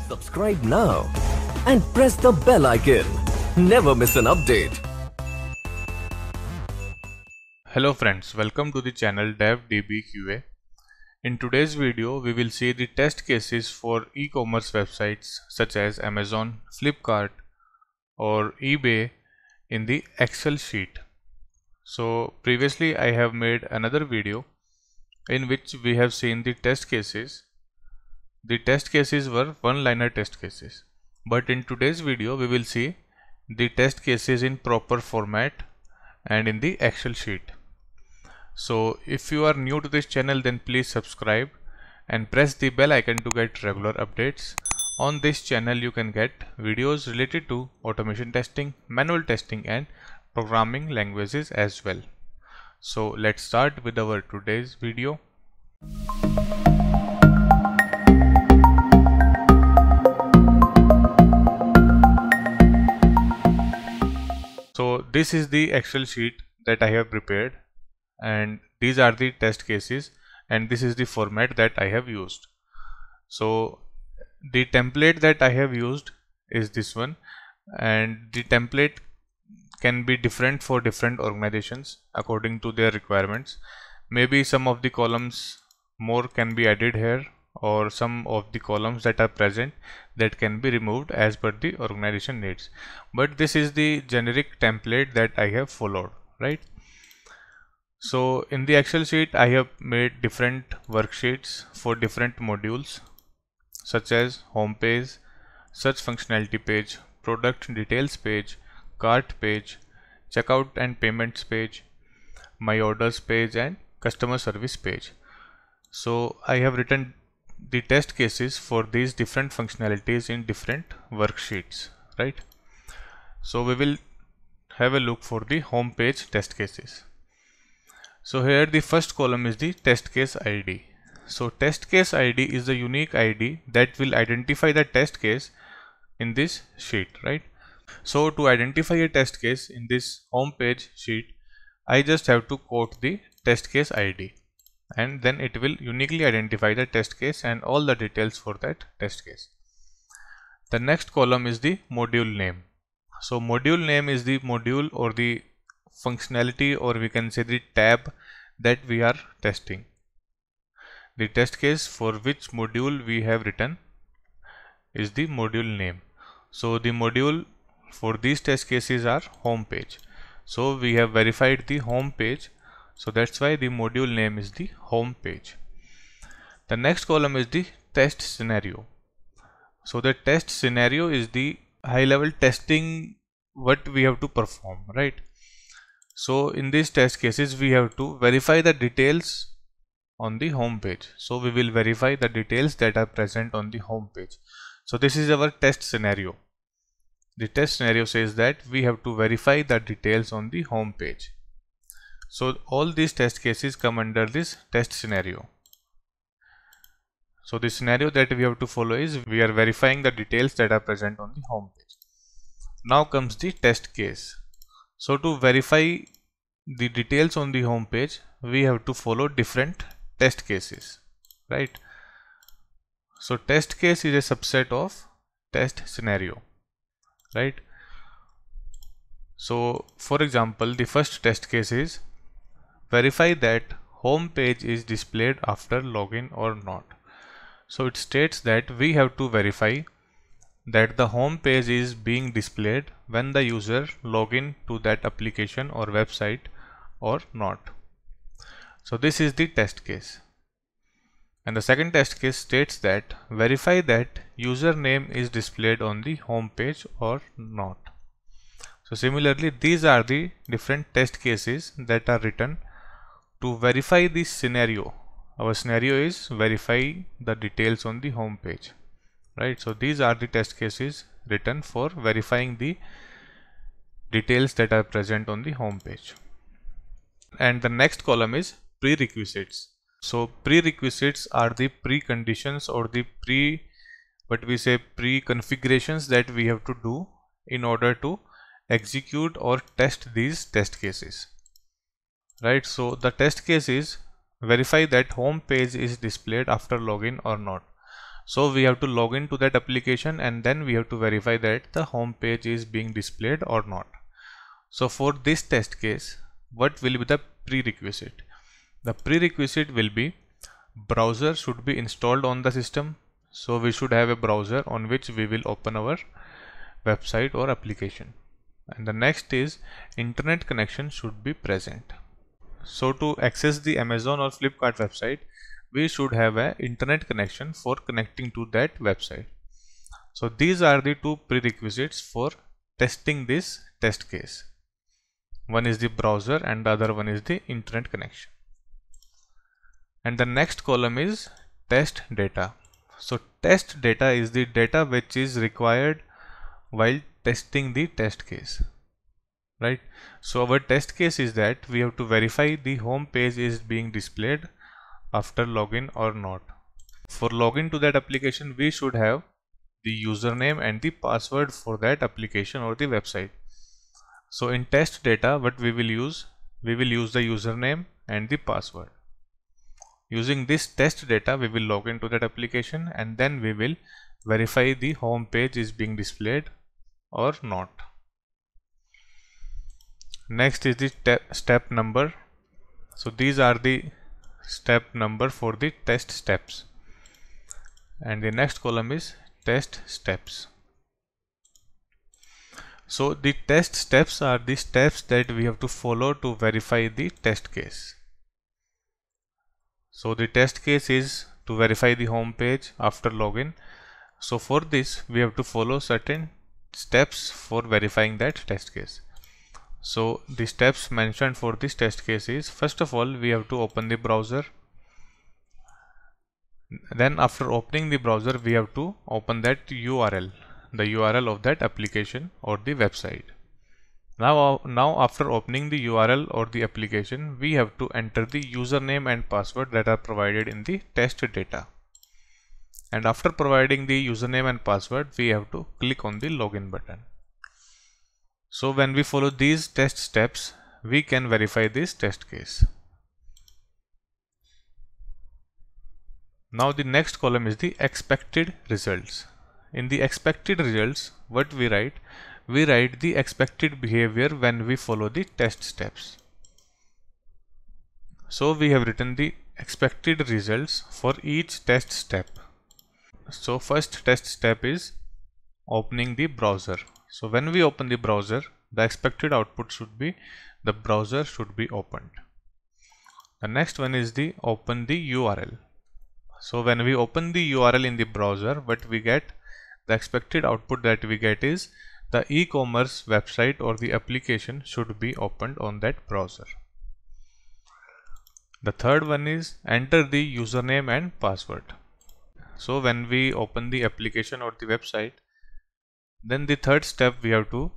Subscribe now and press the bell icon. Never miss an update. Hello friends, welcome to the channel DevDBQA. In today's video, we will see the test cases for e-commerce websites such as Amazon, Flipkart or eBay in the Excel sheet. So previously I have made another video in which we have seen the test cases. The test cases were one-liner test cases. But in today's video, we will see the test cases in proper format and in the Excel sheet. So if you are new to this channel, then please subscribe and press the bell icon to get regular updates. On this channel you can get videos related to automation testing, manual testing and programming languages as well. So let's start with our today's video. So this is the Excel sheet that I have prepared, and these are the test cases, and this is the format that I have used. So the template that I have used is this one, and the template can be different for different organizations according to their requirements. Maybe some of the columns more can be added here, or some of the columns that are present that can be removed as per the organization needs. But this is the generic template that I have followed, right? So in the Excel sheet I have made different worksheets for different modules such as home page, search functionality page, product details page, cart page, checkout and payments page, my orders page and customer service page. So I have written the test cases for these different functionalities in different worksheets, right? So we will have a look for the home page test cases. So here the first column is the test case ID. So test case ID is the unique ID that will identify the test case in this sheet, right? So to identify a test case in this home page sheet, I just have to quote the test case ID, and then it will uniquely identify the test case and all the details for that test case. The next column is the module name. So module name is the module or the functionality, or we can say the tab that we are testing. The test case for which module we have written is the module name. So the module for these test cases are home page. So we have verified the home page, so that's why the module name is the home page. The next column is the test scenario. So the test scenario is the high level testing what we have to perform, right? So in these test cases we have to verify the details on the home page. So we will verify the details that are present on the home page. So this is our test scenario. The test scenario says that we have to verify the details on the home page. So all these test cases come under this test scenario. So the scenario that we have to follow is we are verifying the details that are present on the home page. Now comes the test case. So to verify the details on the home page, we have to follow different test cases, right? So test case is a subset of test scenario, right? So for example, the first test case is verify that home page is displayed after login or not. So it states that we have to verify that the home page is being displayed when the user login to that application or website or not. So this is the test case. And the second test case states that verify that username is displayed on the home page or not. So similarly, these are the different test cases that are written to verify this scenario. Our scenario is verify the details on the home page, right? So these are the test cases written for verifying the details that are present on the home page. And the next column is prerequisites. So prerequisites are the preconditions or the pre-configurations that we have to do in order to execute or test these test cases, right? So the test case is verify that home page is displayed after login or not. So we have to log into that application and then we have to verify that the home page is being displayed or not. So for this test case, what will be the prerequisite? The prerequisite will be browser should be installed on the system. So we should have a browser on which we will open our website or application. And the next is internet connection should be present. So to access the Amazon or Flipkart website, we should have an internet connection for connecting to that website. So these are the two prerequisites for testing this test case. One is the browser and the other one is the internet connection. And the next column is test data. So test data is the data which is required while testing the test case, right? So our test case is that we have to verify the home page is being displayed after login or not. For login to that application, we should have the username and the password for that application or the website. So in test data, what we will use the username and the password. Using this test data, we will log into that application and then we will verify the home page is being displayed or not. Next is the step number. So these are the step number for the test steps. And the next column is test steps. So the test steps are the steps that we have to follow to verify the test case. So the test case is to verify the home page after login. So for this we have to follow certain steps for verifying that test case. So the steps mentioned for this test case is, first of all, we have to open the browser. Then after opening the browser, we have to open that URL, the URL of that application or the website. Now after opening the URL or the application, we have to enter the username and password that are provided in the test data. And after providing the username and password, we have to click on the login button. So when we follow these test steps, we can verify this test case. Now the next column is the expected results. In the expected results, what we write? We write the expected behavior when we follow the test steps. So we have written the expected results for each test step. So first test step is opening the browser. So when we open the browser, the expected output should be the browser should be opened. The next one is the open the URL. So when we open the URL in the browser, what we get, the expected output that we get is the e-commerce website or the application should be opened on that browser. The third one is enter the username and password. So when we open the application or the website, then the third step we have to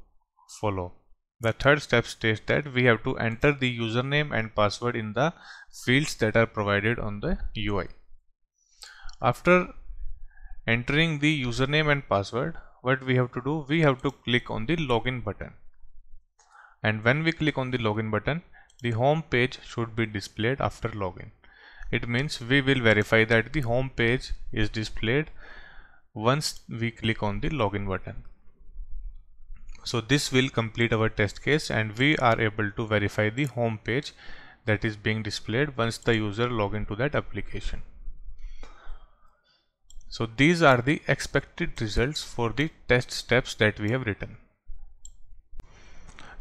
follow. The third step states that we have to enter the username and password in the fields that are provided on the UI. After entering the username and password, what we have to do, we have to click on the login button. And when we click on the login button, the home page should be displayed after login. It means we will verify that the home page is displayed once we click on the login button. So this will complete our test case and we are able to verify the home page that is being displayed once the user log into that application. So these are the expected results for the test steps that we have written.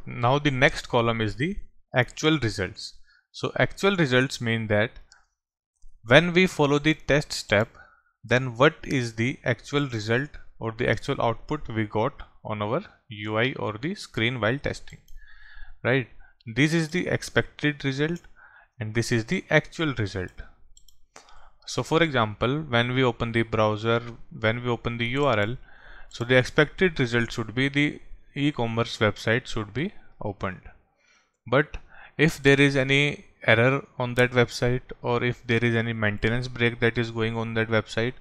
Now the next column is the actual results. So actual results mean that when we follow the test step, then what is the actual result or the actual output we got on our UI or the screen while testing, right? This is the expected result and this is the actual result. So for example, when we open the browser, when we open the URL, so the expected result should be the e-commerce website should be opened. But if there is any error on that website or if there is any maintenance break that is going on that website,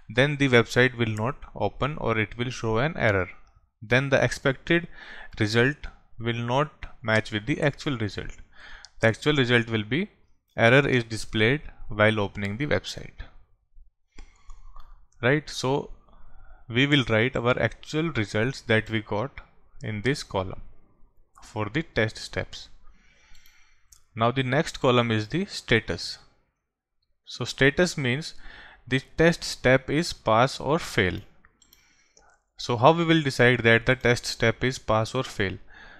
then the website will not open or it will show an error. Then the expected result will not match with the actual result. The actual result will be error is displayed while opening the website. right? So we will write our actual results that we got in this column for the test steps. Now the next column is the status. So status means the test step is pass or fail. So how we will decide that the test step is pass or fail?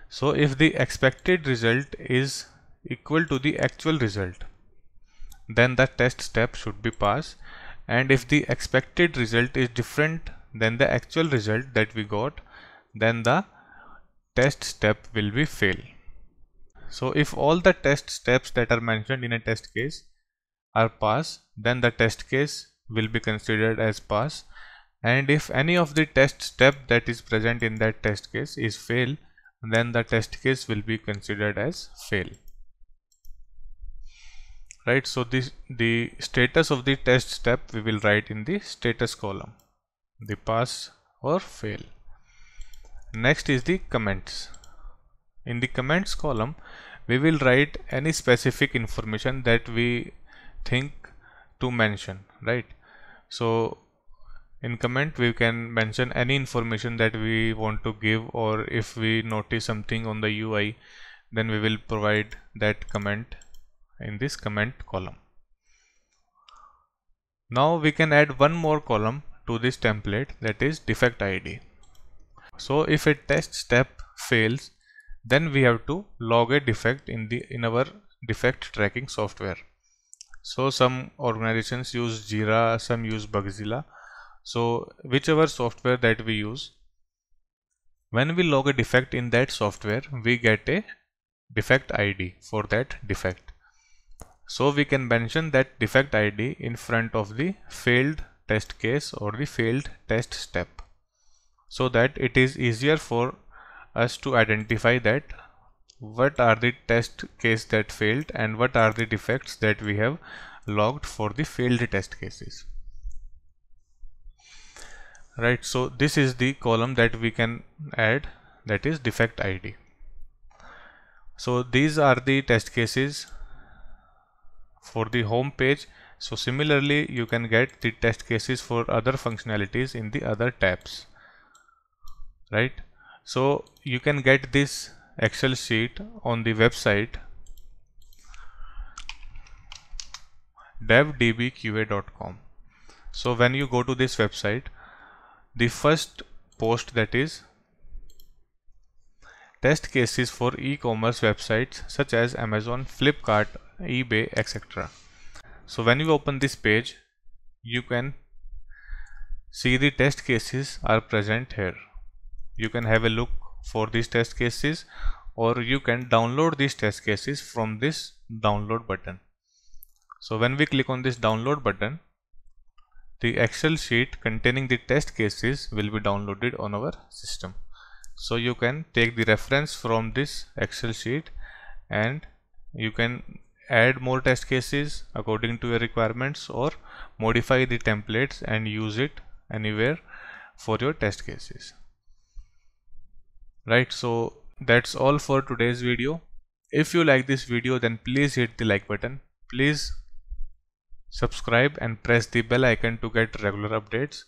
So if the expected result is equal to the actual result, then the test step should be pass, and if the expected result is different than the actual result that we got, then the test step will be fail. So if all the test steps that are mentioned in a test case are pass, then the test case will be considered as pass, and if any of the test step that is present in that test case is fail, then the test case will be considered as fail, right? So the status of the test step we will write in the status column, the pass or fail. Next is the comments. In the comments column we will write any specific information that we think to mention, right? So in comment we can mention any information that we want to give, or if we notice something on the UI, then we will provide that comment in this comment column. Now we can add one more column to this template, that is defect ID. So if a test step fails, then we have to log a defect in our defect tracking software. So some organizations use Jira, some use Bugzilla. So whichever software that we use, when we log a defect in that software, we get a defect ID for that defect. So we can mention that defect ID in front of the failed test case or the failed test step, so that it is easier for us to identify that what are the test case that failed and what are the defects that we have logged for the failed test cases, right? So this is the column that we can add, that is defect ID. So these are the test cases for the home page. So similarly you can get the test cases for other functionalities in the other tabs, right? So you can get this Excel sheet on the website devdbqa.com. So when you go to this website, the first post, that is test cases for e-commerce websites such as Amazon, Flipkart, eBay, etc. So when you open this page, you can see the test cases are present here. You can have a look for these test cases, or you can download these test cases from this download button. So when we click on this download button, the Excel sheet containing the test cases will be downloaded on our system. So you can take the reference from this Excel sheet and you can add more test cases according to your requirements, or modify the templates and use it anywhere for your test cases, right? So that's all for today's video. If you like this video, then please hit the like button. Please subscribe and press the bell icon to get regular updates.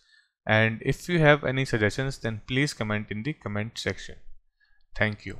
And if you have any suggestions, then please comment in the comment section. Thank you.